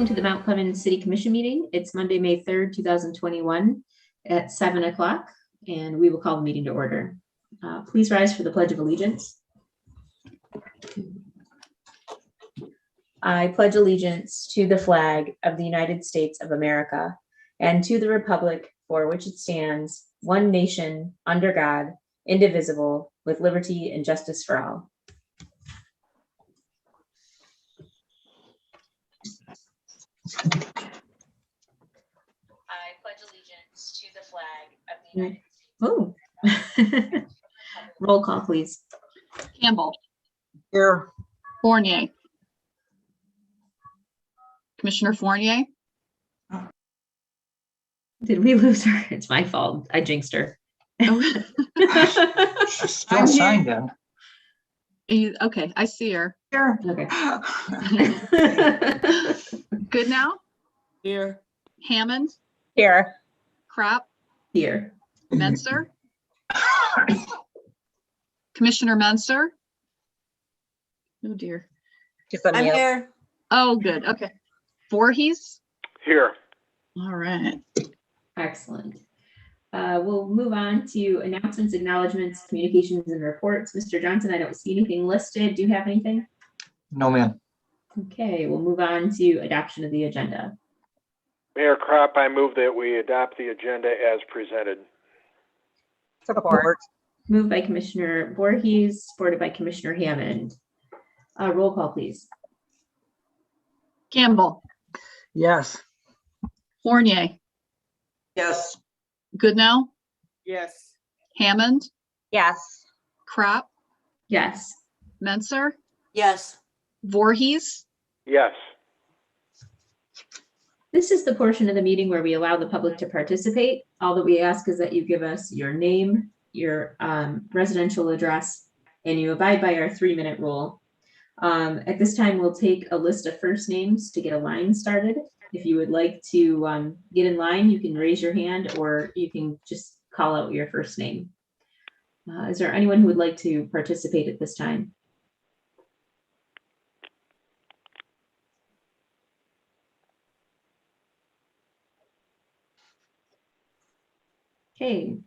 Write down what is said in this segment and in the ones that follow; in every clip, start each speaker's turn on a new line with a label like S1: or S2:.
S1: Welcome to the Mount Clemens City Commission meeting. It's Monday, May 3rd, 2021 at 7 o'clock, and we will call the meeting to order. Please rise for the Pledge of Allegiance. I pledge allegiance to the flag of the United States of America and to the republic for which it stands, one nation, under God, indivisible, with liberty and justice for all. I pledge allegiance to the flag of the United States. Oh, roll call, please.
S2: Campbell.
S3: Here.
S2: Fournier. Commissioner Fournier.
S1: Did we lose her? It's my fault. I jinxed her.
S2: Oh.
S3: She's still signed in.
S2: Okay, I see her.
S3: Here.
S1: Okay.
S2: Good now?
S3: Here.
S2: Hammond.
S4: Here.
S2: Crop.
S1: Here.
S2: Menser. Commissioner Menser. Oh dear.
S4: I'm here.
S2: Oh, good. Okay. Voorhees.
S5: Here.
S2: All right.
S1: Excellent. We'll move on to announcements, acknowledgements, communications, and reports. Mr. Johnson, I don't see anything listed. Do you have anything?
S3: No, ma'am.
S1: Okay, we'll move on to adoption of the agenda.
S5: Mayor Kropp, I move that we adopt the agenda as presented.
S4: Support.
S1: Moved by Commissioner Voorhees, supported by Commissioner Hammond. Roll call, please.
S2: Campbell.
S3: Yes.
S2: Fournier.
S3: Yes.
S2: Good now?
S3: Yes.
S2: Hammond.
S4: Yes.
S2: Crop.
S1: Yes.
S2: Menser.
S4: Yes.
S2: Voorhees.
S5: Yes.
S1: This is the portion of the meeting where we allow the public to participate. All that we ask is that you give us your name, your residential address, and you abide by our 3-minute rule. At this time, we'll take a list of first names to get a line started. If you would like to get in line, you can raise your hand or you can just call out your first name. Is there anyone who would like to participate at this time? Okay,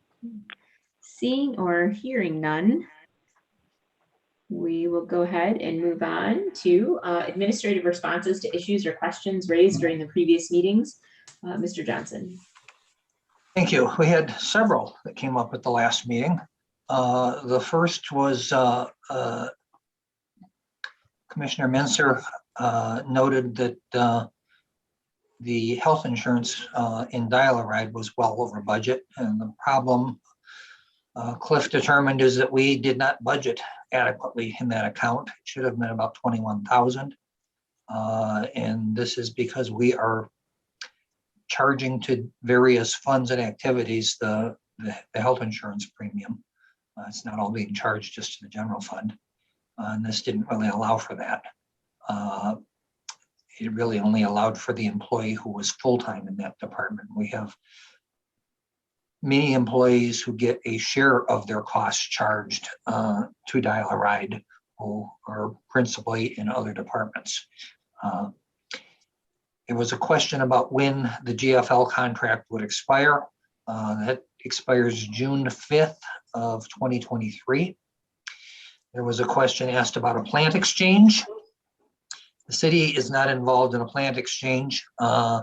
S1: seeing or hearing none, we will go ahead and move on to administrative responses to issues or questions raised during the previous meetings. Mr. Johnson.
S3: Thank you. We had several that came up at the last meeting. The first was Commissioner Menser noted that the health insurance in Dial-A-Ride was well over budget, and the problem Cliff determined is that we did not budget adequately in that account. It should have been about $21,000, and this is because we are charging to various funds and activities the health insurance premium. It's not all being charged just to the general fund, and this didn't really allow for that. It really only allowed for the employee who was full-time in that department. We have many employees who get a share of their costs charged to Dial-A-Ride who are principally in other departments. There was a question about when the GFL contract would expire. That expires June 5th of 2023. There was a question asked about a plant exchange. The city is not involved in a plant exchange. I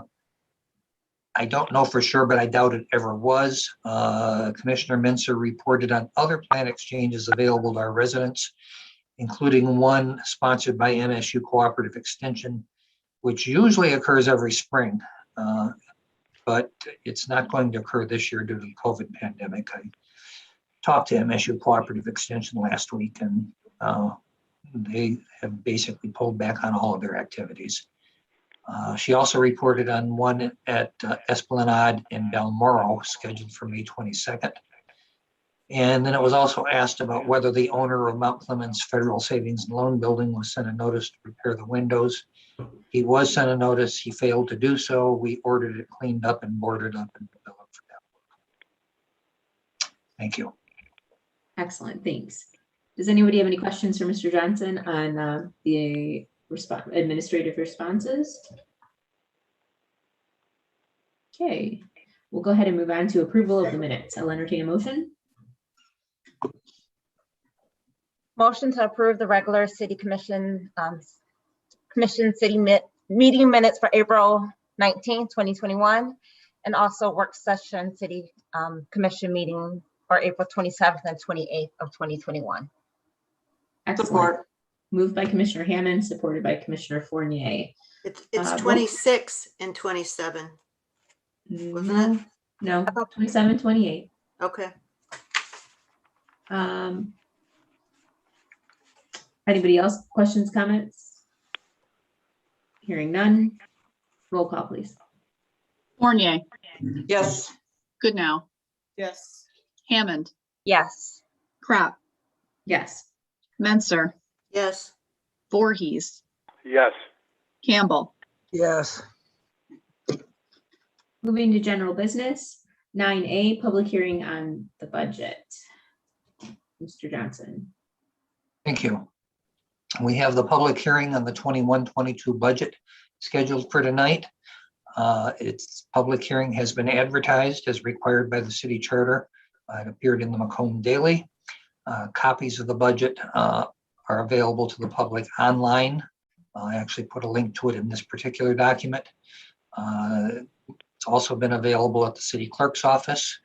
S3: don't know for sure, but I doubt it ever was. Commissioner Menser reported on other plant exchanges available to our residents, including one sponsored by MSU Cooperative Extension, which usually occurs every spring, but it's not going to occur this year due to the COVID pandemic. I talked to MSU Cooperative Extension last week, and they have basically pulled back on all of their activities. She also reported on one at Esplanade in Balmoral, scheduled for May 22nd. And then it was also asked about whether the owner of Mount Clemens Federal Savings and Loan Building was sent a notice to repair the windows. He was sent a notice. He failed to do so. We ordered it cleaned up and boarded up and developed for that. Thank you.
S1: Excellent, thanks. Does anybody have any questions for Mr. Johnson on the administrative responses? Okay, we'll go ahead and move on to approval of the minutes. I'll entertain a motion.
S4: Motion to approve the regular city commission, meeting minutes for April 19th, 2021, and also work session city commission meeting for April 27th and 28th of 2021.
S1: Excellent. Moved by Commissioner Hammond, supported by Commissioner Fournier.
S6: It's
S1: roll-
S6: 26 and 27. Wasn't it?
S1: No, 27, 28.
S6: Okay.
S1: Anybody else? Questions, comments? Hearing none. Roll call, please.
S2: Fournier,
S6: Yes.
S2: Goodnow,
S6: Yes.
S2: Hammond,
S4: Yes.
S2: Crop,
S1: Yes.
S2: Menser,
S6: Yes.
S2: Voorhees,
S5: Yes.
S2: Campbell,
S3: Yes.
S1: Moving to general business, 9A, public hearing on the budget. Mr. Johnson.
S3: Thank you. We have the public hearing on the 21-22 budget scheduled for tonight. Its public hearing has been advertised as required by the city charter. It appeared in the Macomb Daily. Copies of the budget are available to the public online. I actually put a link to it in this particular document. It's also been available at the city clerk's office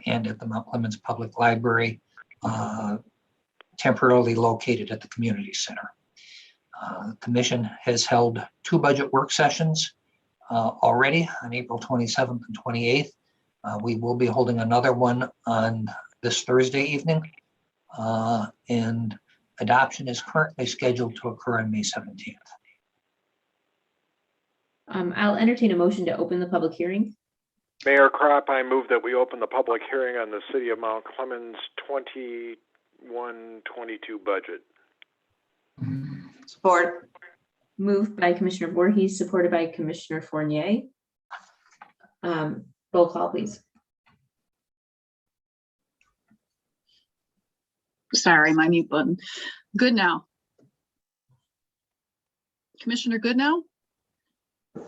S3: and at the Mount Clemens Public Library, temporarily located at the community center. The commission has held 2 budget work sessions already on April 27th and 28th. We will be holding another one on this Thursday evening, and adoption is currently scheduled to occur on May 17th.
S1: I'll entertain a motion to open the public hearing.
S5: Mayor Crop, I move that we open the public hearing on the City of Mount Clemens 21-22 budget.
S6: Support.
S1: Moved by Commissioner Voorhees, supported by Commissioner Fournier. Roll call, please.
S2: sorry, my mute button. Goodnow. Commissioner Goodnow?
S4: It's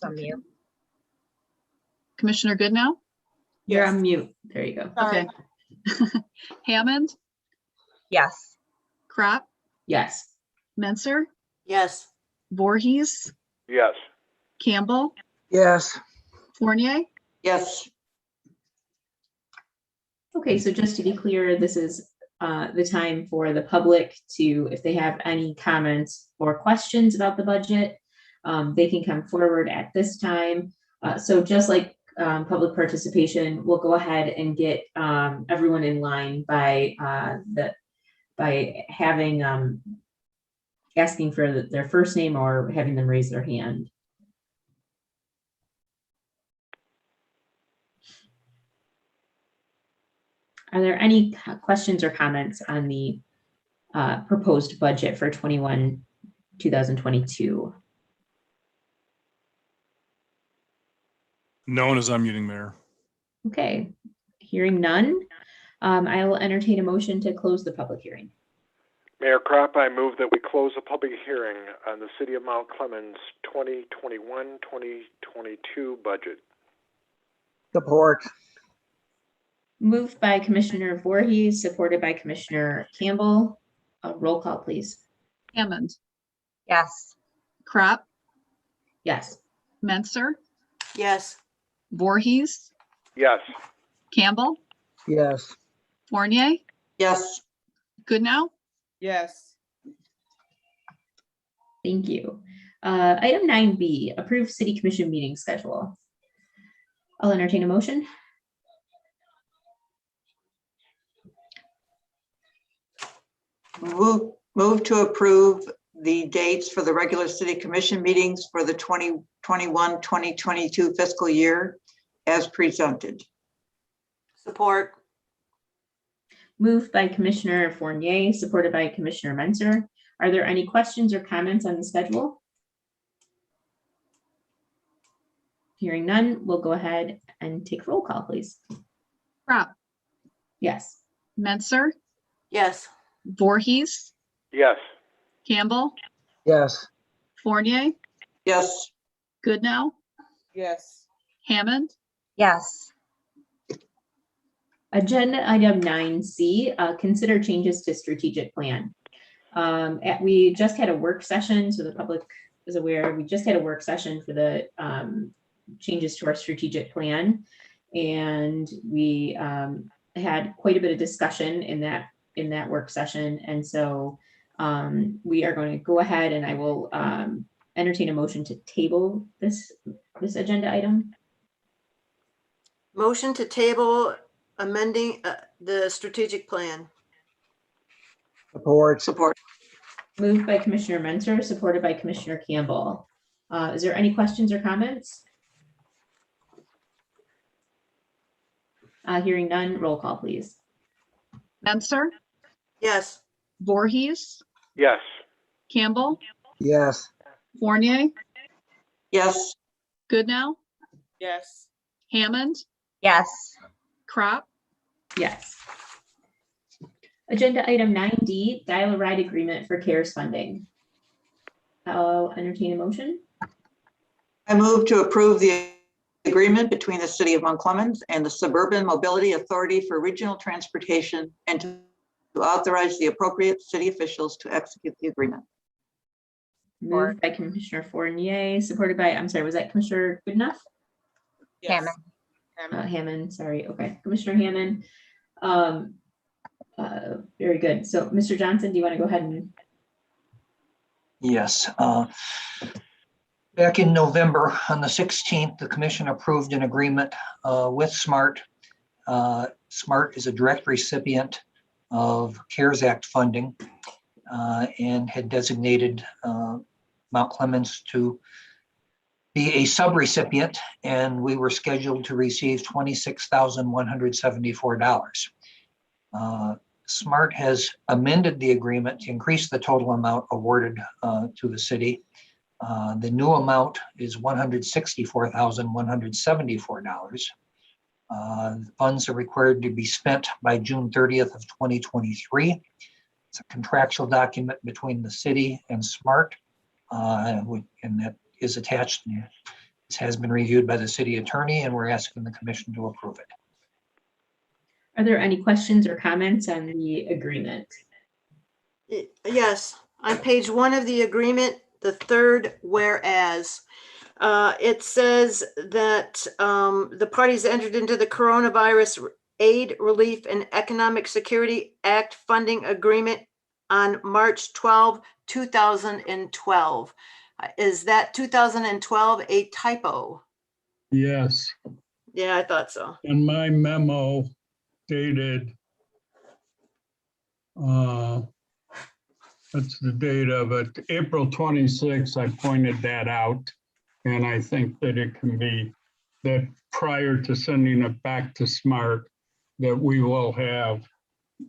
S4: on mute.
S2: Commissioner Goodnow?
S1: You're on mute. There you go.
S2: Okay. Hammond,
S4: Yes.
S2: Crop,
S1: Yes.
S2: Menser,
S6: Yes.
S2: Voorhees,
S5: Yes.
S2: Campbell,
S3: Yes.
S2: Fournier?
S6: Yes.
S1: Okay, so just to be clear, this is the time for the public to, if they have any comments or questions about the budget, they can come forward at this time. So just like public participation, we'll go ahead and get everyone in line by having asking for their first name or having them raise their hand. Are there any questions or comments on the proposed budget for 2022?
S7: No one is unmuting, Mayor.
S1: Okay, hearing none, I will entertain a motion to close the public hearing.
S5: Mayor Crop, I move that we close the public hearing on the City of Mount Clemens 2021-2022 budget.
S3: Support.
S1: Moved by Commissioner Voorhees, supported by Commissioner Campbell. Roll call, please.
S2: Hammond,
S4: Yes.
S2: Crop,
S1: Yes.
S2: Menser,
S6: Yes.
S2: Voorhees,
S5: Yes.
S2: Campbell,
S3: Yes.
S2: Fournier,
S6: Yes.
S2: Goodnow?
S6: Yes.
S1: Thank you. Item 9B, approve city commission meeting schedule. I'll entertain a motion.
S8: Move to approve the dates for the regular city commission meetings for the 2021-2022 fiscal year as presented.
S6: Support.
S1: Moved by Commissioner Fournier, supported by Commissioner Menser. Are there any questions or comments on the schedule? Hearing none, we'll go ahead and take roll call, please.
S2: Crop,
S1: Yes.
S2: Menser,
S6: Yes.
S2: Voorhees,
S5: Yes.
S2: Campbell,
S3: Yes.
S2: Fournier,
S8: Yes.
S2: Goodnow,
S6: Yes.
S2: Hammond,
S4: Yes.
S1: Agenda item 9C, consider changes to strategic plan. We just had a work session, so the public is aware, we just had a work session for the changes to our strategic plan. And we had quite a bit of discussion in that work session. And so we are going to go ahead and I will entertain a motion to table this agenda item.
S6: Motion to table amending the strategic plan.
S8: Support.
S1: Moved by Commissioner Mentor, supported by Commissioner Campbell. Is there any questions or comments? Hearing none, roll call, please.
S2: Mentor,
S6: Yes.
S2: Voorhees,
S5: Yes.
S2: Campbell,
S7: yes,
S2: Fournier,
S8: Yes.
S2: Goodnow,
S6: Yes.
S2: Hammond,
S4: Yes.
S2: Crop,
S1: Yes. Agenda item 9D, dial-a-ride agreement for CARES funding. I'll entertain a motion.
S8: I move to approve the agreement between the City of Mount Clemens and the Suburban Mobility Authority for Regional Transportation and to authorize the appropriate city officials to execute the agreement.
S1: Moved by Commissioner Fournier, supported by, I'm sorry, was that Commissioner Goodenough?
S4: Hammond.
S1: Hammond, sorry. Okay, Commissioner Hammond. Very good. So, Mr. Johnson, do you want to go ahead and?
S3: Yes. Back in November, on the 16th, the commission approved an agreement with SMART. SMART is a direct recipient of CARES Act funding and had designated Mount Clemens to be a subrecipient, and we were scheduled to receive $26,174. SMART has amended the agreement to increase the total amount awarded to the city. The new amount is $164,174. Funds are required to be spent by June 30th of 2023. It's a contractual document between the city and SMART, and that is attached. This has been reviewed by the city attorney, and we're asking the commission to approve it.
S1: Are there any questions or comments on the agreement?
S6: Yes. On page 1 of the agreement, the third whereas, it says that the parties entered into the Coronavirus Aid, Relief, and Economic Security Act funding agreement on March 12, 2012. Is that 2012 a typo?
S9: Yes,
S6: Yeah, I thought so.
S9: in my memo dated, that's the date of it, April 26, I pointed that out. And I think that it can be that prior to sending it back to SMART, that we will have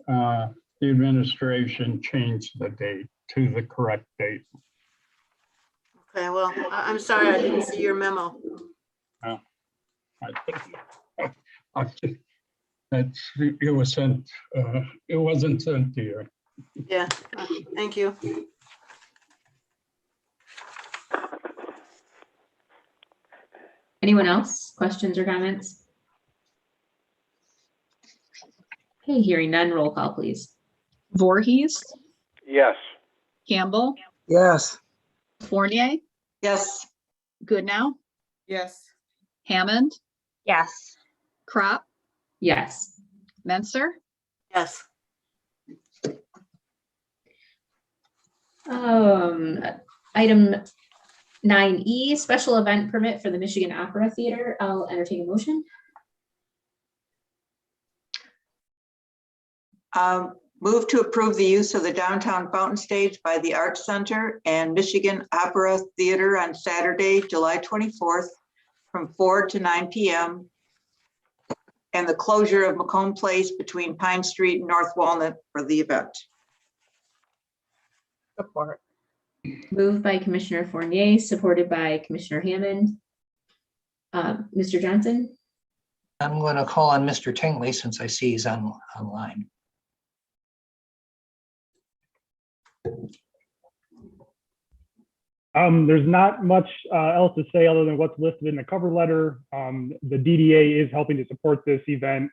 S9: the administration change the date to the correct date.
S6: Okay, well, I'm sorry, I didn't see your memo.
S9: It was sent, it wasn't sent to you.
S6: Yeah, thank you.
S1: Anyone else? Questions or comments? Okay, hearing none, roll call, please.
S2: Voorhees,
S5: Yes.
S2: Campbell,
S7: yes,
S2: Fournier,
S8: Yes.
S2: Goodnow,
S6: Yes.
S2: Hammond,
S4: Yes.
S2: Crop,
S1: Yes.
S2: Mentor,
S6: Yes.
S1: Item 9E, special event permit for the Michigan Opera Theater. I'll entertain a motion.
S8: Move to approve the use of the downtown fountain stage by the Arts Center and Michigan Opera Theater on Saturday, July 24th from 4 to 9 p.m. and the closure of Macomb Place between Pine Street and North Walnut for the event.
S4: Support.
S1: Moved by Commissioner Fournier, supported by Commissioner Hammond. Mr. Johnson?
S3: I'm going to call on Mr. Tingley since I see he's online.
S7: There's not much else to say other than what's listed in the cover letter. The DDA is helping to support this event.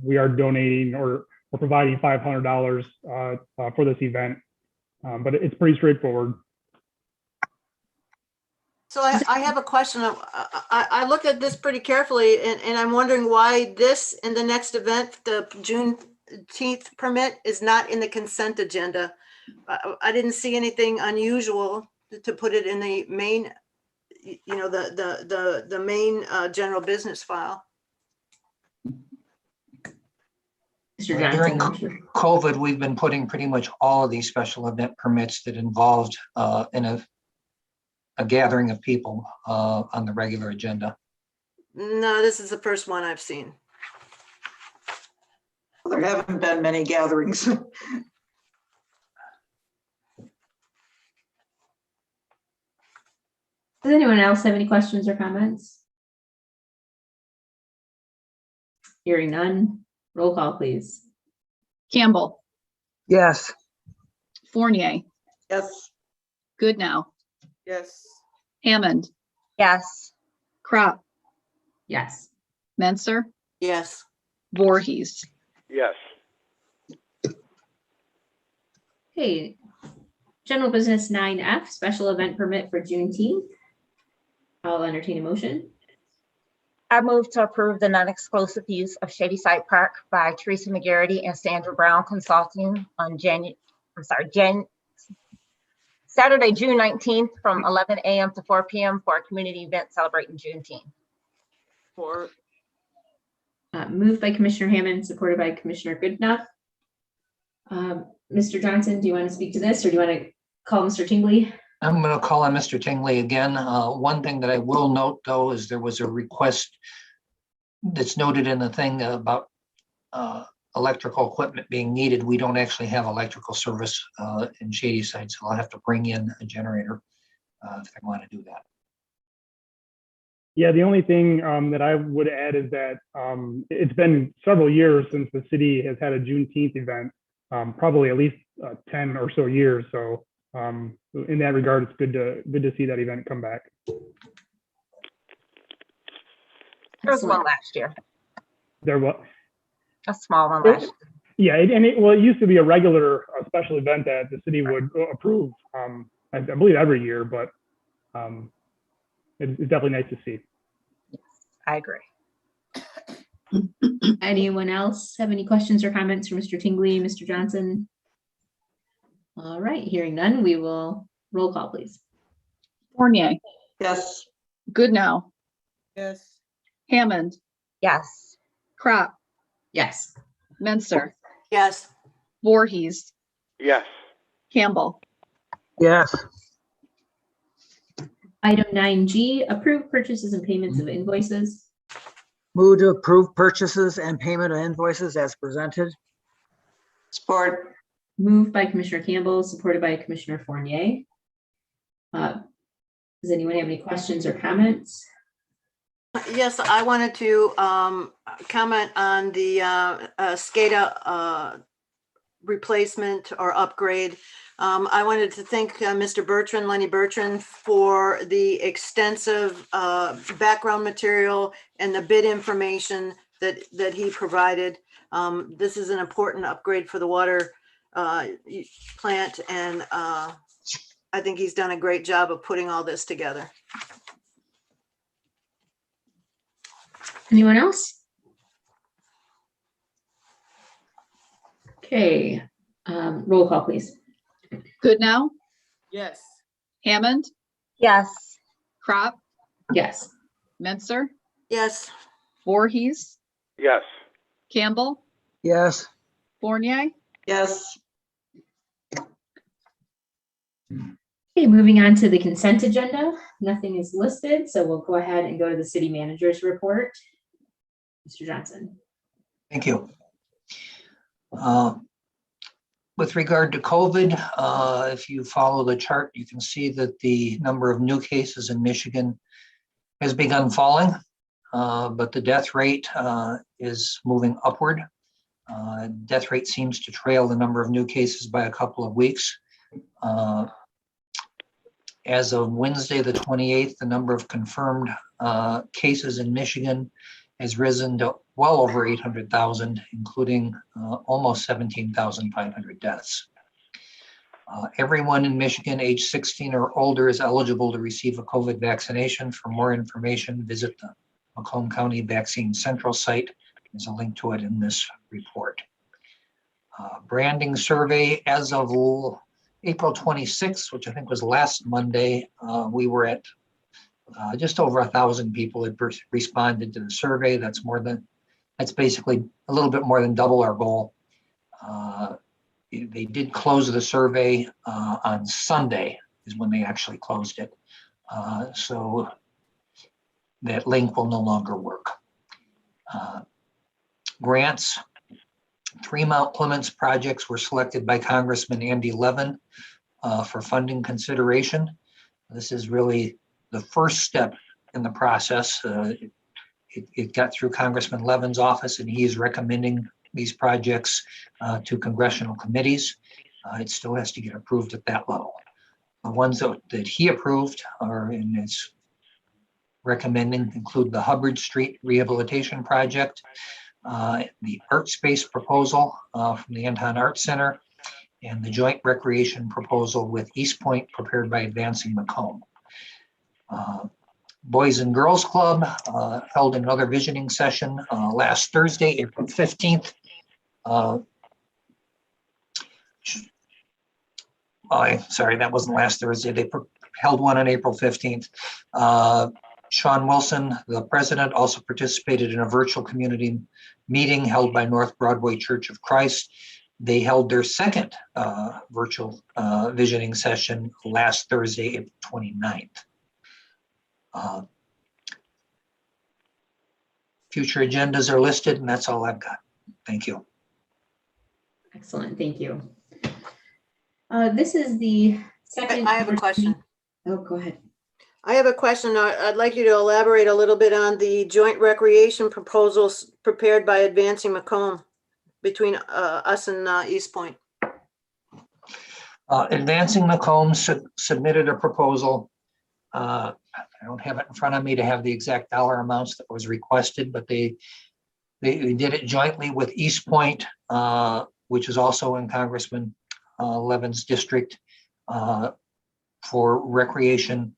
S7: We are donating or providing $500 for this event, but it's pretty straightforward.
S6: So I have a question. I looked at this pretty carefully and I'm wondering why this and the next event, the Juneteenth permit, is not in the consent agenda. I didn't see anything unusual to put it in the main, the main general business file.
S1: Mr.
S3: During
S1: Johnson.
S3: COVID, we've been putting pretty much all of these special event permits that involved in a gathering of people on the regular agenda.
S6: No, this is the first one I've seen.
S8: There haven't been many gatherings.
S1: Does anyone else have any questions or comments? Hearing none, roll call, please.
S2: Campbell,
S8: Yes.
S2: Fournier,
S8: Yes.
S2: Goodnow,
S8: Yes.
S2: Hammond,
S4: Yes.
S2: Crop,
S1: Yes.
S2: Menser,
S6: Yes.
S2: Voorhees.
S5: Yes.
S1: Okay. General business 9F, special event permit for Juneteenth. I'll entertain a motion.
S4: I move to approve the non-exclusive use of Shady Side Park by Teresa McGarity and Sandra Brown Consulting on Saturday, June 19th from 11 a.m. to 4 p.m. for a community event celebrating Juneteenth.
S1: Moved by Commissioner Hammond, supported by Commissioner Goodenough. Mr. Johnson, do you want to speak to this or do you want to call Mr. Tingley?
S3: I'm going to call on Mr. Tingley again. One thing that I will note, though, is there was a request that's noted in the thing about electrical equipment being needed. We don't actually have electrical service in Shady Side, so I'll have to bring in a generator if I want to do that.
S7: Yeah, the only thing that I would add is that it's been several years since the city has had a Juneteenth event, probably at least 10 or so years. So in that regard, it's good to see that event come back.
S4: There was one last year,
S7: There was,
S4: a small one last year.
S7: yeah, it used to be a regular special event that the city would approve. I believe every year, but it's definitely nice to see.
S4: I agree.
S1: Anyone else have any questions or comments for Mr. Tingley, Mr. Johnson? All right, hearing none, we will roll call, please.
S2: Fournier,
S8: Yes.
S2: Goodnow,
S8: Yes.
S2: Hammond,
S4: Yes.
S2: Crop,
S1: Yes.
S2: Menser,
S6: Yes.
S2: Voorhees,
S5: Yes.
S2: Campbell.
S8: Yes.
S1: Item 9G, approve purchases and payments of invoices.
S10: Move to approve purchases and payment of invoices as presented.
S8: Support.
S1: Moved by Commissioner Campbell, supported by Commissioner Fournier. Does anyone have any questions or comments?
S6: Yes, I wanted to comment on the SCADA replacement or upgrade. I wanted to thank Mr. Bertrand, Lenny Bertrand, for the extensive background material and the bid information that he provided. This is an important upgrade for the water plant, and I think he's done a great job of putting all this together.
S1: Anyone else? Okay, roll call, please.
S2: Goodnow,
S8: Yes.
S2: Hammond,
S4: Yes.
S2: Crop,
S1: Yes.
S2: Menser,
S6: Yes.
S2: Voorhees,
S5: Yes.
S2: Campbell,
S10: Yes.
S2: Fournier.
S8: Yes.
S1: Okay, moving on to the consent agenda. Nothing is listed, so we'll go ahead and go to the city manager's report. Mr. Johnson.
S3: Thank you. With regard to COVID, if you follow the chart, you can see that the number of new cases in Michigan has begun falling, but the death rate is moving upward. Death rate seems to trail the number of new cases by a couple of weeks. As of Wednesday, the 28th, the number of confirmed cases in Michigan has risen to well over 800,000, including almost 17,500 deaths. Everyone in Michigan age 16 or older is eligible to receive a COVID vaccination. For more information, visit the Macomb County Vaccine Central site. There's a link to it in this report. Branding survey as of April 26th, which I think was last Monday, we were at just over 1,000 people had responded to the survey. That's basically a little bit more than double our goal. They did close the survey on Sunday is when they actually closed it. So that link will no longer work. Grants. 3 Mount Clemens projects were selected by Congressman Andy Levin for funding consideration. This is really the first step in the process. It got through Congressman Levin's office, and he is recommending these projects to congressional committees. It still has to get approved at that level. The ones that he approved are in his recommending include the Hubbard Street Rehabilitation Project, the art space proposal from the Anton Arts Center, and the joint recreation proposal with East Point prepared by Advancing Macomb. Boys and Girls Club held another visioning session last Thursday, April 15th. Sorry, that wasn't last Thursday. They held one on April 15th. Sean Wilson, the president, also participated in a virtual community meeting held by North Broadway Church of Christ. They held their second virtual visioning session last Thursday, April 29th. Future agendas are listed, and that's all I've got. Thank you.
S1: Excellent, thank you. This is the second.
S6: I have a question.
S1: Oh, go ahead.
S6: I have a question. I'd like you to elaborate a little bit on the joint recreation proposals prepared by Advancing Macomb between us and East Point.
S3: Advancing Macomb submitted a proposal. I don't have it in front of me to have the exact dollar amounts that was requested, but they did it jointly with East Point, which is also in Congressman Levin's district, for recreation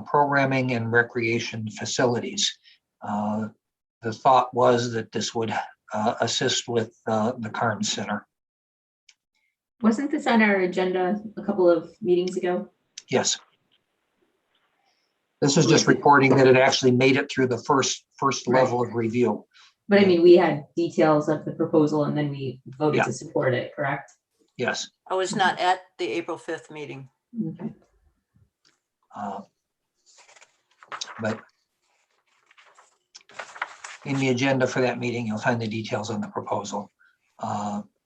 S3: programming and recreation facilities. The thought was that this would assist with the Carnes Center.
S1: Wasn't this on our agenda a couple of meetings ago?
S3: Yes. This is just reporting that it actually made it through the first level of review.
S1: But I mean, we had details of the proposal and then we voted
S3: Yeah.
S1: to support it, correct?
S3: Yes.
S6: I was not at the April 5th meeting.
S1: Okay.
S3: But in the agenda for that meeting, you'll find the details on the proposal.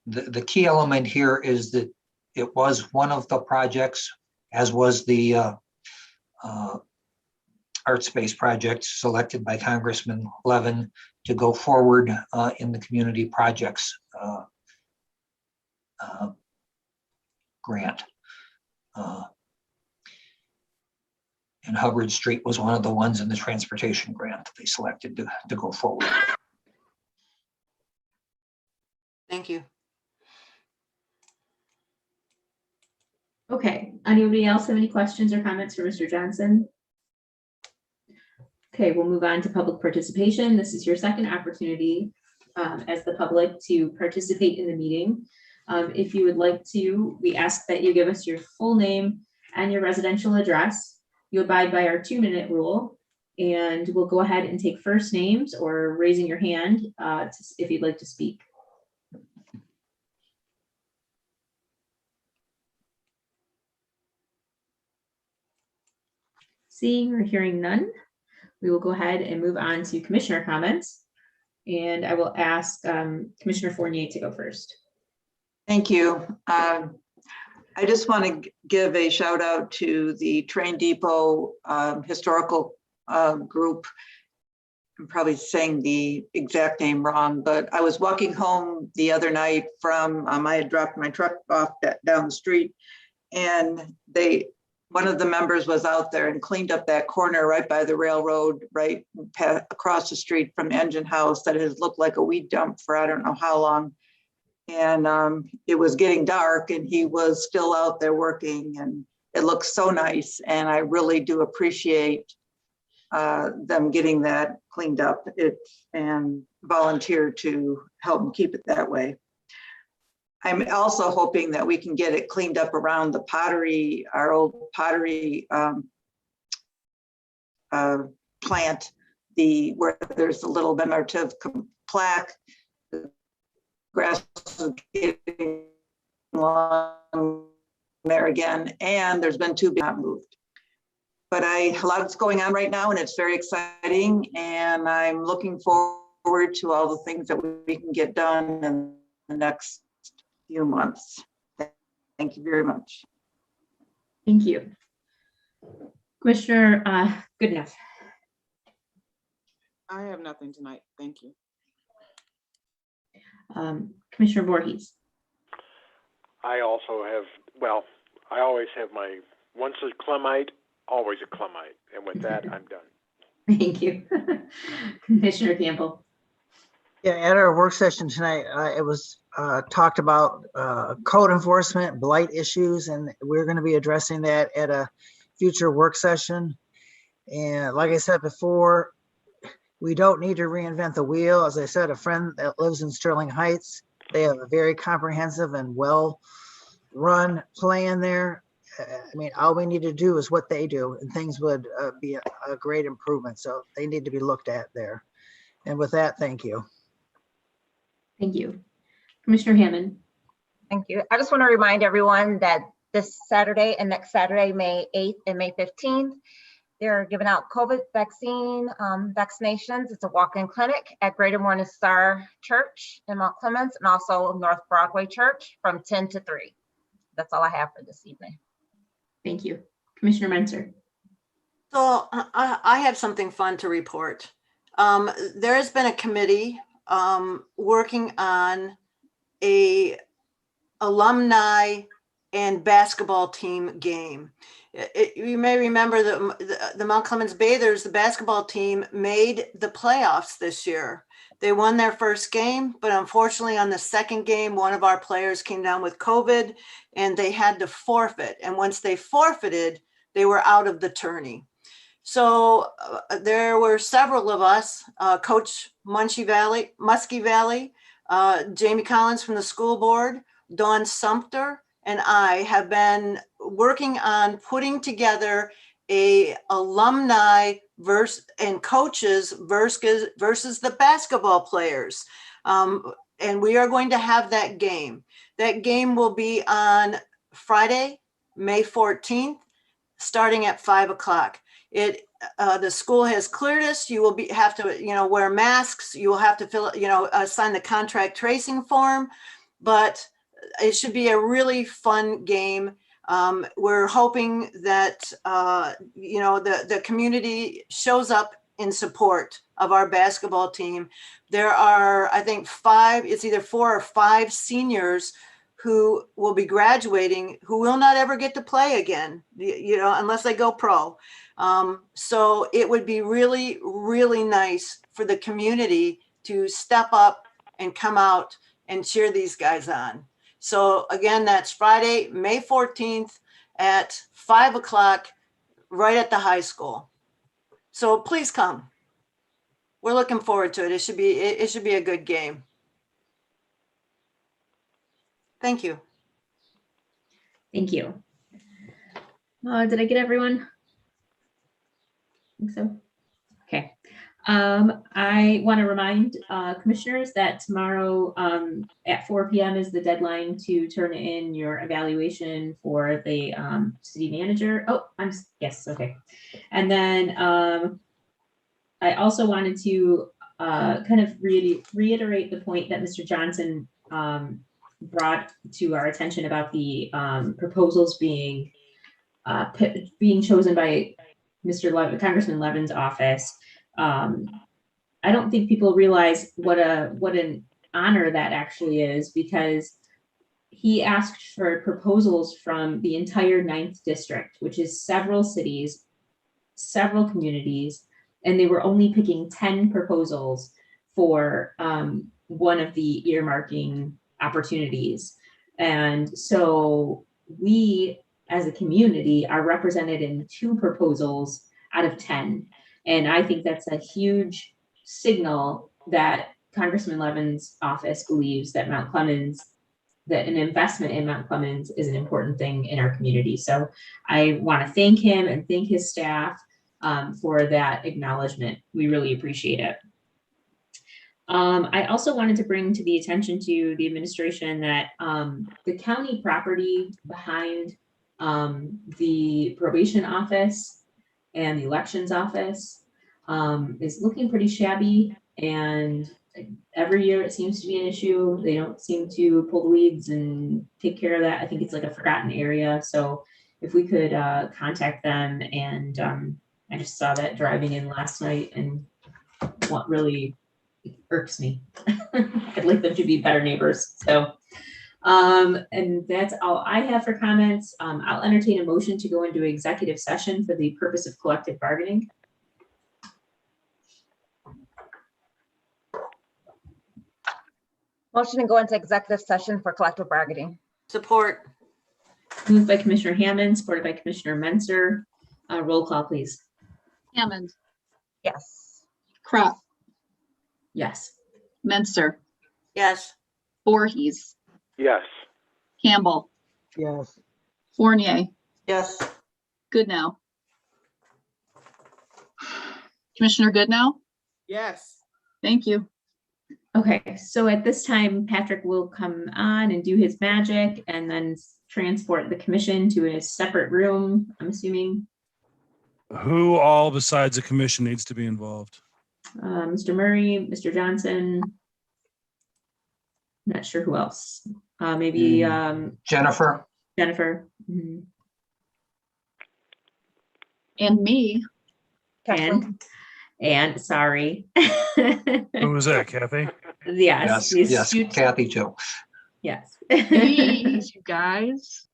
S3: The key element here is that it was one of the projects, as was the art space project selected by Congressman Levin to go forward in the community projects grant. And Hubbard Street was one of the ones in the transportation grant that they selected to go forward.
S6: Thank you.
S1: Okay, anybody else have any questions or comments for Mr. Johnson? Okay, we'll move on to public participation. This is your second opportunity as the public to participate in the meeting. If you would like to, we ask that you give us your full name and your residential address. You abide by our 2-minute rule, and we'll go ahead and take first names or raising your hand if you'd like to speak. Seeing or hearing none, we will go ahead and move on to commissioner comments. And I will ask Commissioner Fournier to go first.
S8: Thank you. I just want to give a shout out to the Train Depot historical group. I'm probably saying the exact name wrong, but I was walking home the other night from, I had dropped my truck off down the street, and one of the members was out there and cleaned up that corner right by the railroad, right across the street from Engine House that has looked like a weed dump for I don't know how long. And it was getting dark and he was still out there working, and it looks so nice. And I really do appreciate them getting that cleaned up and volunteer to help them keep it that way. I'm also hoping that we can get it cleaned up around the pottery, our old pottery plant, where there's a little commemorative plaque. The grass is getting long there again, and there's been two not moved. But a lot is going on right now, and it's very exciting, and I'm looking forward to all the things that we can get done in the next few months. Thank you very much.
S1: Thank you. Commissioner Goodenough.
S11: I have nothing tonight. Thank you.
S1: Commissioner Voorhees.
S5: I also have, well, I always have my, once a Clemite, always a Clemite. And with that, I'm done.
S1: Thank you. Commissioner Campbell.
S10: Yeah, at our work session tonight, it was talked about code enforcement, blight issues, and we're going to be addressing that at a future work session. And like I said before, we don't need to reinvent the wheel. As I said, a friend that lives in Sterling Heights, they have a very comprehensive and well-run plan there. I mean, all we need to do is what they do, and things would be a great improvement. So they need to be looked at there. And with that, thank you.
S1: Thank you. Commissioner Hammond.
S4: Thank you. I just want to remind everyone that this Saturday and next Saturday, May 8th and May 15th, they're giving out COVID vaccine vaccinations. It's a walk-in clinic at Greater Morning Star Church in Mount Clemens, and also North Broadway Church from 10 to 3. That's all I have for this evening.
S1: Thank you. Commissioner Menzer.
S6: So I have something fun to report. There has been a committee working on a alumni and basketball team game. You may remember the Mount Clemens Bathers, the basketball team, made the playoffs this year. They won their first game, but unfortunately on the second game, one of our players came down with COVID and they had to forfeit. And once they forfeited, they were out of the tourney. So there were several of us, Coach Muskie Valley, Jamie Collins from the school board, Dawn Sumter, and I have been working on putting together a alumni and coaches versus the basketball players. And we are going to have that game. That game will be on Friday, May 14th, starting at 5 o'clock. The school has cleared us. You will have to, wear masks. You will have to sign the contract tracing form, but it should be a really fun game. We're hoping that, the community shows up in support of our basketball team. There are, I think, it's either 4 or 5 seniors who will be graduating who will not ever get to play again, unless they go pro. So it would be really, really nice for the community to step up and come out and cheer these guys on. So again, that's Friday, May 14th at 5 o'clock, right at the high school. So please come. We're looking forward to it. It should be a good game. Thank you.
S1: Thank you. Did I get everyone? I think so. Okay. I want to remind commissioners that tomorrow at 4 p.m. is the deadline to turn in your evaluation for the city manager. Oh, yes, okay. And then I also wanted to kind of reiterate the point that Mr. Johnson brought to our attention about the proposals being chosen by Congressman Levin's office. I don't think people realize what an honor that actually is, because he asked for proposals from the entire 9th district, which is several cities, several communities, and they were only picking 10 proposals for one of the earmarking opportunities. And so we, as a community, are represented in 2 proposals out of 10. And I think that's a huge signal that Congressman Levin's office believes that Mount Clemens, that an investment in Mount Clemens is an important thing in our community. So I want to thank him and thank his staff for that acknowledgement. We really appreciate it. I also wanted to bring to the attention to the administration that the county property behind the probation office and the elections office is looking pretty shabby, and every year it seems to be an issue. They don't seem to pull the weeds and take care of that. I think it's like a forgotten area. So if we could contact them, and I just saw that driving in last night, and what really irks me. I'd like them to be better neighbors. So, and that's all I have for comments. I'll entertain a motion to go into executive session for the purpose of collective bargaining.
S4: Motion to go into executive session for collective bargaining.
S6: Support.
S1: Moved by Commissioner Hammond, supported by Commissioner Menzer. Roll call, please.
S2: Hammond,
S4: Yes.
S2: Crop,
S1: Yes.
S2: Menser,
S6: Yes.
S2: Voorhees,
S5: Yes.
S2: Campbell,
S10: Yes.
S2: Fournier,
S8: Yes.
S2: Goodnow. Commissioner Goodnow,
S11: Yes.
S2: thank you.
S1: Okay, so at this time, Patrick will come on and do his magic and then transport the commission to a separate room, I'm assuming.
S12: Who all besides the commission needs to be involved?
S1: Mr. Murray, Mr. Johnson. Not sure who else. Maybe
S3: Jennifer?
S1: Jennifer. Mhm.
S2: And me,
S4: Kathleen.
S1: And sorry.
S12: Who was that, Kathy?
S1: Yes. these
S3: Yes,
S1: two-
S3: Kathy too.
S1: Yes.
S2: please, you guys.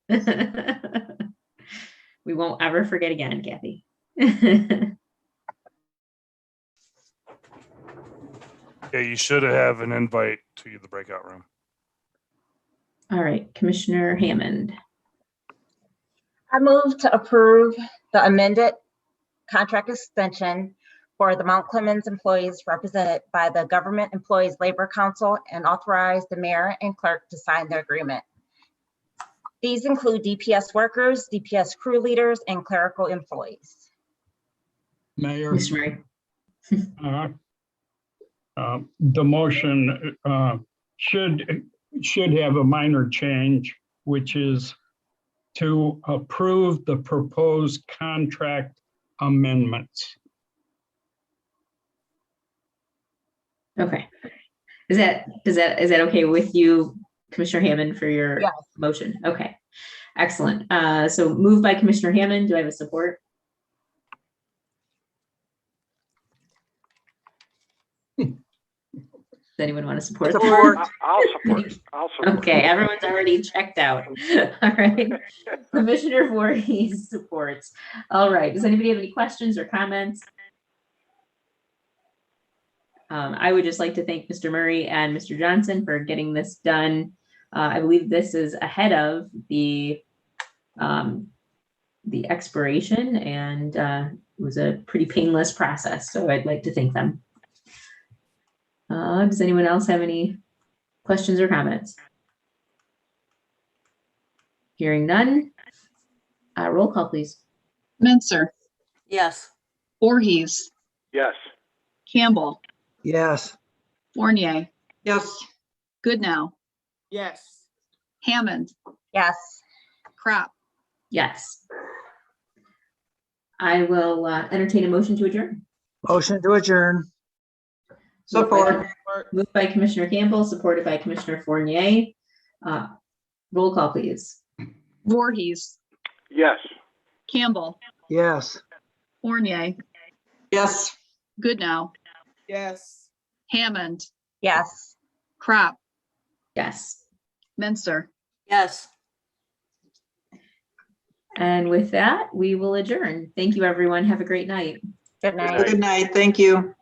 S1: We won't ever forget again, Kathy.
S12: Yeah, you should have an invite to the breakout room.
S1: All right, Commissioner Hammond.
S4: I move to approve the amended contract extension for the Mount Clemens employees represented by the Government Employees Labor Council and authorize the mayor and clerk to sign the agreement. These include DPS workers, DPS crew leaders, and clerical employees.
S9: Mayor,
S1: Mr. Murray.
S9: the motion should have a minor change, which is to approve the proposed contract amendments.
S1: Okay. Is that okay with you, Commissioner Hammond, for your
S4: Yes.
S1: motion? Okay, excellent. So moved by Commissioner Hammond. Do I have a support? Does anyone want to support?
S6: Support.
S5: I'll support. I'll support.
S1: Okay, everyone's already checked out. All right. Commissioner Voorhees supports. All right. Does anybody have any questions or comments? I would just like to thank Mr. Murray and Mr. Johnson for getting this done. I believe this is ahead of the expiration, and it was a pretty painless process. So I'd like to thank them. Does anyone else have any questions or comments? Hearing none. Roll call, please.
S2: Menser,
S6: Yes.
S2: Voorhees,
S5: Yes.
S2: Campbell,
S10: Yes.
S2: Fournier,
S8: Yes.
S2: Goodnow,
S11: Yes.
S2: Hammond,
S4: Yes.
S2: Crop,
S1: Yes. I will entertain a motion to adjourn.
S10: Motion to adjourn.
S8: Support.
S1: Moved by Commissioner Campbell, supported by Commissioner Fournier. Roll call, please.
S2: Voorhees,
S5: Yes.
S2: Campbell,
S10: Yes.
S2: Fournier,
S8: Yes.
S2: Goodnow,
S11: Yes.
S2: Hammond,
S4: Yes.
S2: Crop,
S1: Yes.
S2: Menser,
S6: Yes.
S1: And with that, we will adjourn. Thank you, everyone. Have a great night.
S4: Good night.
S5: night.
S8: Good night. Thank you.